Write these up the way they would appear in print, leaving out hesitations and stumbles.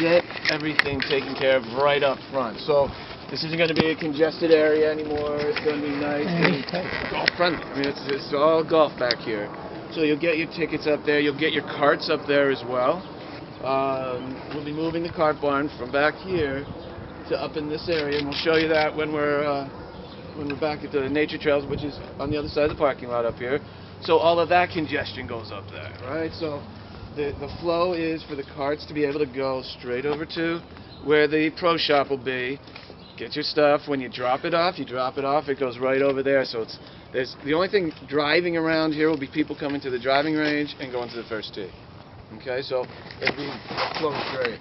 get everything taken care of right up front. So this isn't going to be a congested area anymore. It's going to be nice and golf friendly. I mean, it's all golf back here. So you'll get your tickets up there. You'll get your carts up there as well. We'll be moving the cart barn from back here to up in this area, and we'll show you that when we're back at the nature trails, which is on the other side of the parking lot up here. So all of that congestion goes up there, right? So the flow is for the carts to be able to go straight over to where the pro shop will be. Get your stuff. When you drop it off, it goes right over there. So there's the only thing driving around here will be people coming to the driving range and going to the first tee. Okay, so it'll be flowing great.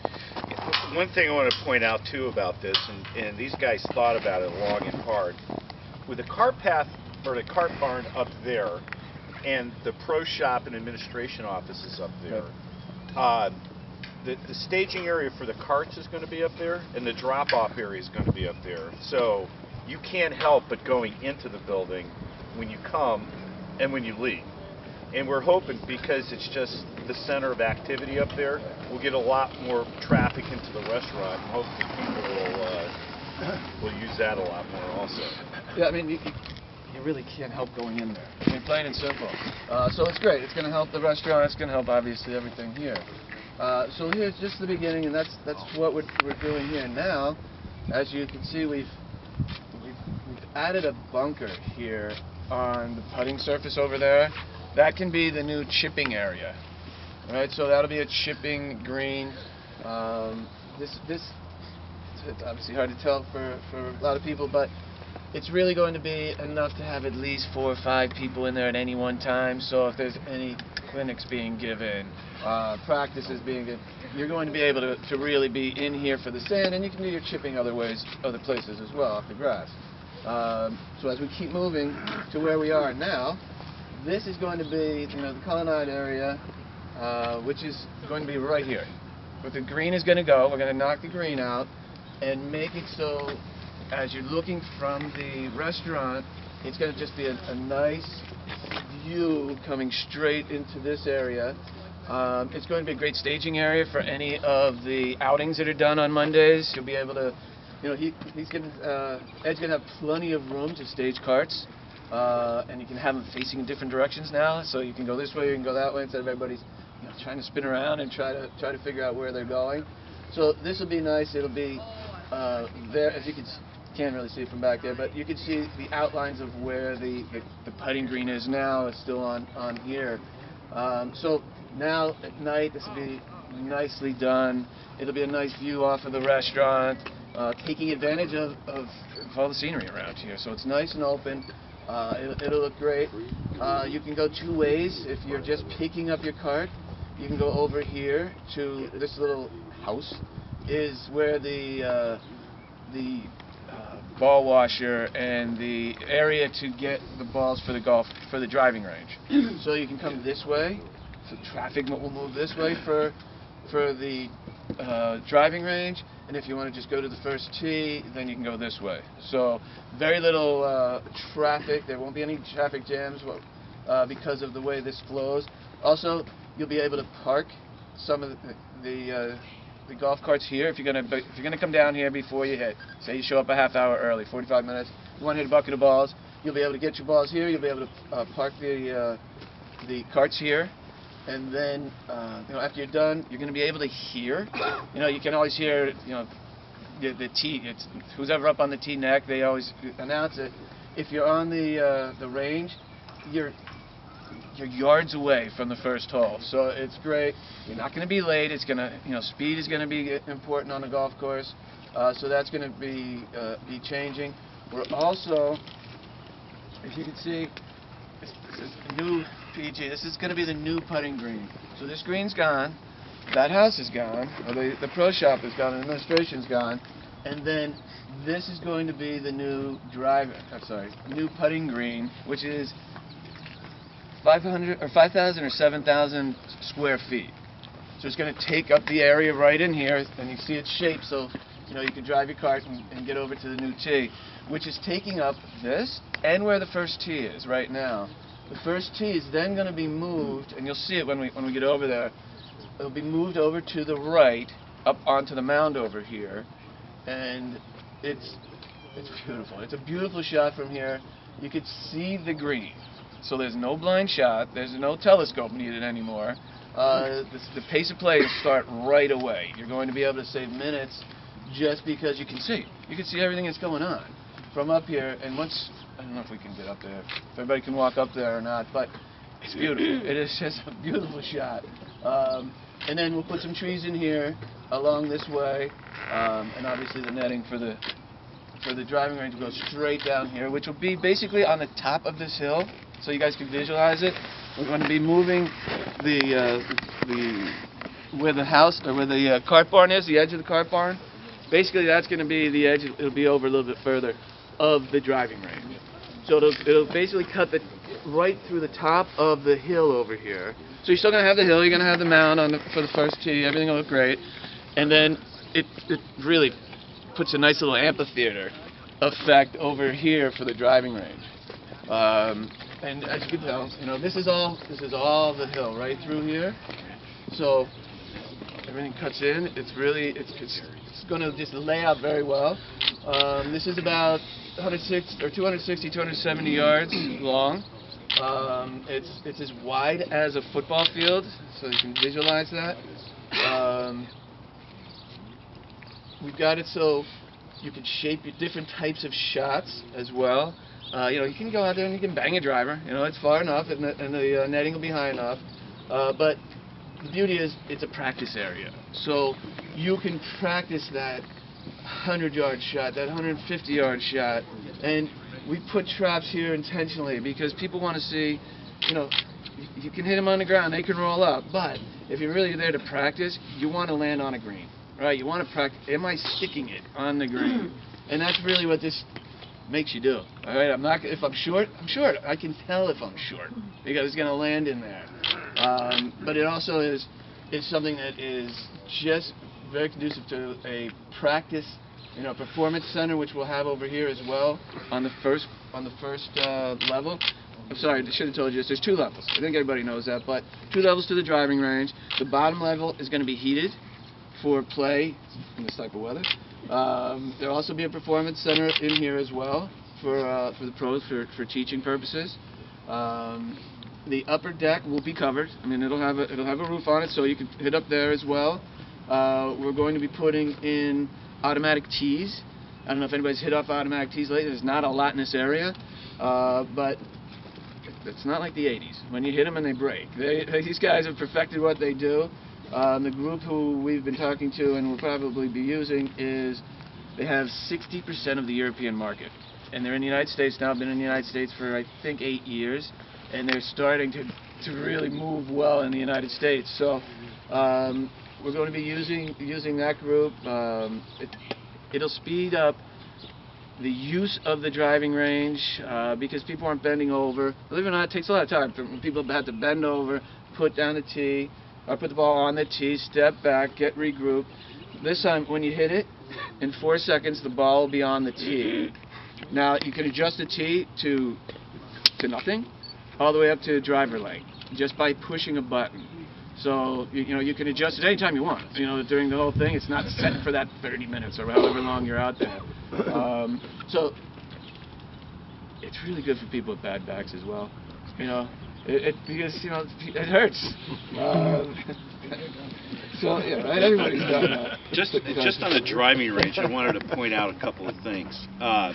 One thing I want to point out too about this, and these guys thought about it long and hard, with the cart path or the cart barn up there, and the pro shop and administration offices up there, the staging area for the carts is going to be up there, and the drop-off area is going to be up there. So you can't help but going into the building when you come and when you leave. And we're hoping, because it's just the center of activity up there, we'll get a lot more traffic into the restaurant, and hopefully people will use that a lot more also. Yeah, I mean, you really can't help going in there. I mean, plain and simple. So it's great. It's going to help the restaurant. It's going to help, obviously, everything here. So here's just the beginning, and that's what we're doing here now. As you can see, we've added a bunker here on the putting surface over there. That can be the new chipping area, right? So that'll be a chipping green. This it's obviously hard to tell for a lot of people, but it's really going to be enough to have at least 4 or 5 people in there at any one time. So if there's any clinics being given, practices being given, you're going to be able to really be in here for the sand, and you can do your chipping other places as well, off the grass. So as we keep moving to where we are now, this is going to be, the colonnade area, which is going to be right here. But the green is going to go. We're going to knock the green out and make it so as you're looking from the restaurant, it's going to just be a nice view coming straight into this area. It's going to be a great staging area for any of the outings that are done on Mondays. You'll be able to, Ed's going to have plenty of room to stage carts. And you can have them facing in different directions now, so you can go this way, you can go that way, instead of everybody's trying to spin around and try to figure out where they're going. So this will be nice. It'll be there, as you can't really see it from back there, but you can see the outlines of where the putting green is now. It's still on here. So now at night, this will be nicely done. It'll be a nice view off of the restaurant, taking advantage of all the scenery around here. So it's nice and open. It'll look great. You can go 2 ways. If you're just picking up your cart, you can go over here to this little house, is where the ball washer and the area to get the balls for the driving range. So you can come this way. So traffic will move this way for the driving range, and if you want to just go to the first tee, then you can go this way. So very little traffic. There won't be any traffic jams because of the way this flows. Also, you'll be able to park some of the golf carts here. If you're gonna come down here before you hit, say you show up a half hour early, 45 minutes, you want to hit a bucket of balls, you'll be able to get your balls here. You'll be able to park the carts here. And then, after you're done, you're going to be able to hear. You can always hear, the tee. It's who's ever up on the tee neck. They always announce it. If you're on the range, you're yards away from the first hole. So it's great. You're not going to be late. It's going to, speed is going to be important on the golf course. So that's going to be changing. We're also, if you can see, this is a new PG. This is going to be the new putting green. So this green's gone, that house is gone, or the pro shop is gone, and administration's gone, and then this is going to be the new new putting green, which is 5,000 or 7,000 square feet. So it's going to take up the area right in here, and you see its shape, so you can drive your cart and get over to the new tee, which is taking up this and where the first tee is right now. The first tee is then going to be moved, and you'll see it when we get over there. It'll be moved over to the right up onto the mound over here, and it's beautiful. It's a beautiful shot from here. You could see the green, so there's no blind shot. There's no telescope needed anymore. The pace of play will start right away. You're going to be able to save minutes just because you can see. You can see everything that's going on from up here. And once, I don't know if we can get up there, if everybody can walk up there or not, but it's beautiful. It is just a beautiful shot. And then we'll put some trees in here along this way, and obviously the netting for the driving range will go straight down here, which will be basically on the top of this hill, so you guys can visualize it. We're going to be moving where the house or where the cart barn is, the edge of the cart barn. Basically, that's going to be the edge. It'll be over a little bit further of the driving range. So it'll basically cut right through the top of the hill over here. So you're still going to have the hill. You're going to have the mound for the first tee. Everything will look great, and then it really puts a nice little amphitheater effect over here for the driving range. And as you can tell, this is all the hill right through here. So everything cuts in. It's going to just lay out very well. This is about 260, 270 yards long. It's as wide as a football field, so you can visualize that. We've got it so you can shape your different types of shots as well. You can go out there and you can bang a driver. It's far enough, and the netting will be high enough. But the beauty is it's a practice area, so you can practice that 100-yard shot, that 150-yard shot, and we put traps here intentionally because people want to see. You can hit them on the ground, they can roll up, but if you're really there to practice, you want to land on a green, right? You want to practice. Am I sticking it on the green? And that's really what this makes you do. All right, if I'm short, I'm short. I can tell if I'm short because it's going to land in there. But it also is something that is just very conducive to a practice, performance center, which we'll have over here as well on the first level. I'm sorry, I should have told you this. There's 2 levels. I think everybody knows that, but 2 levels to the driving range. The bottom level is going to be heated for play in this type of weather. There'll also be a performance center in here as well for the pros for teaching purposes. The upper deck will be covered. It'll have a roof on it, so you can hit up there as well. We're going to be putting in automatic tees. I don't know if anybody's hit off automatic tees lately. There's not a lot in this area, but it's not like the 80s when you hit them and they break. These guys have perfected what they do. The group who we've been talking to and will probably be using they have 60% of the European market, and they're in the United States now. Been in the United States for I think 8 years, and they're starting to really move well in the United States. So we're going to be using that group. It'll speed up the use of the driving range because people aren't bending over. Believe it or not, it takes a lot of time for people to have to bend over, put down the tee, or put the ball on the tee, step back, get regrouped. This time, when you hit it, in 4 seconds, the ball will be on the tee. Now, you can adjust the tee to nothing, all the way up to driver length, just by pushing a button. So, you can adjust it anytime you want. During the whole thing, it's not set for that 30 minutes or however long you're out there. So, it's really good for people with bad backs as well. Because it hurts. So yeah, right. Everybody's done that. Just on the driving range, I wanted to point out a couple of things. A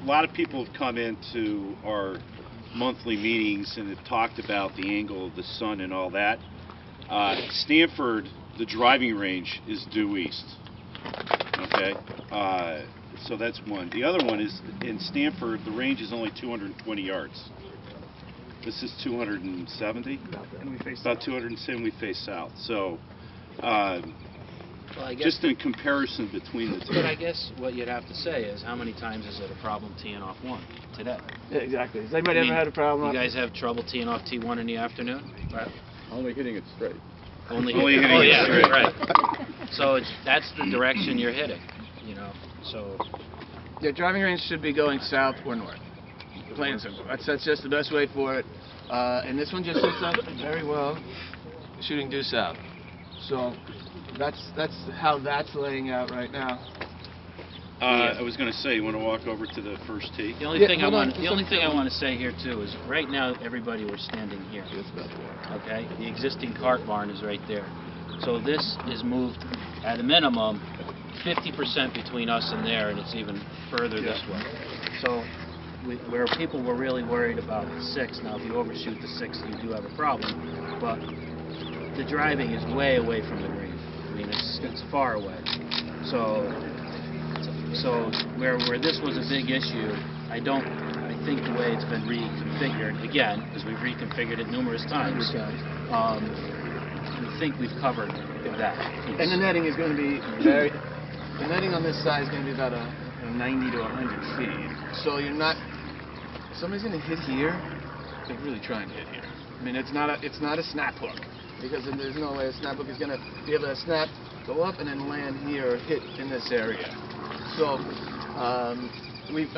lot of people have come into our monthly meetings and have talked about the angle of the sun and all that. Stanford, the driving range is due east. Okay, so that's one. The other one is in Stanford, the range is only 220 yards. This is 270. And we face about south. 270. We face south. So, Well, I guess, just in comparison between the two. but I guess what you'd have to say is how many times is it a problem teeing off 1 today? Yeah, exactly. Has anybody ever had a problem? You guys have trouble teeing off T1 in the afternoon? Right. Only hitting it straight. Only hitting oh it yeah, straight. right. So that's the direction you're hitting, So Yeah, driving range should be going south or north. Plain and simple. That's just the best way for it. And this one just sits up very well, shooting due south. So that's how that's laying out right now. I was going to say, you want to walk over to the first tee? The only Yeah, thing hold on, the only thing I want to say here too is right now everybody we're standing here. It's about there. Okay, the existing cart barn is right there. So this is moved at a minimum 50% between us and there, and it's even further this way. So where people were really worried about 6, now if you overshoot the 6, you do have a problem. But the driving is way away from the green. I mean, it's far away. So where this was a big issue, I think the way it's been reconfigured, again, because we've reconfigured it numerous times, I think we've covered that piece. And the netting is going to be the netting on this side is going to be about a 90 to 100 feet. So you're not, if somebody's going to hit here, they're really trying to hit here. I mean, it's not a snap hook, because there's no way a snap hook is going to be able to snap, go up, and then land here or hit in this area. So I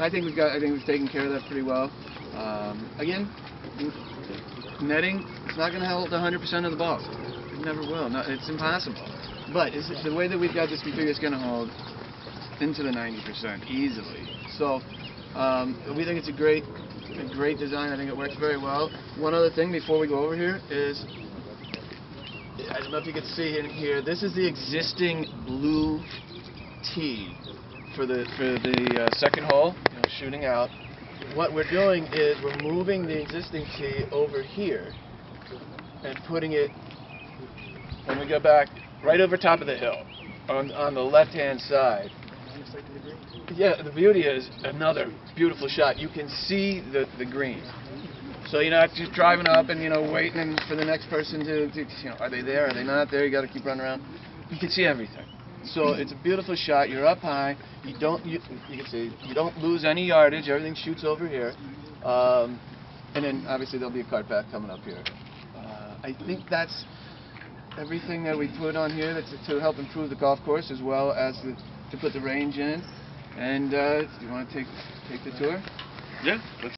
think we've taken care of that pretty well. Again, netting, it's not going to hold 100% of the balls. It never will. No, it's impossible. But the way that we've got this configured, it's going to hold into the 90% easily. So we think it's a great design. I think it works very well. One other thing before we go over here is, I don't know if you can see in here, this is the existing blue tee for the second hole, shooting out. What we're doing is we're moving the existing tee over here and putting it, when we go back, right over top of the hill on the left-hand side. Yeah, the beauty is another beautiful shot. You can see the green. So you're not just driving up and waiting for the next person to are they there? Are they not there? You got to keep running around. You can see everything. So it's a beautiful shot. You're up high. You can see you don't lose any yardage. Everything shoots over here. And then obviously there'll be a cart path coming up here. I think that's everything that we put on here to help improve the golf course, as well as to put the range in. And do you want to take the tour? Yeah.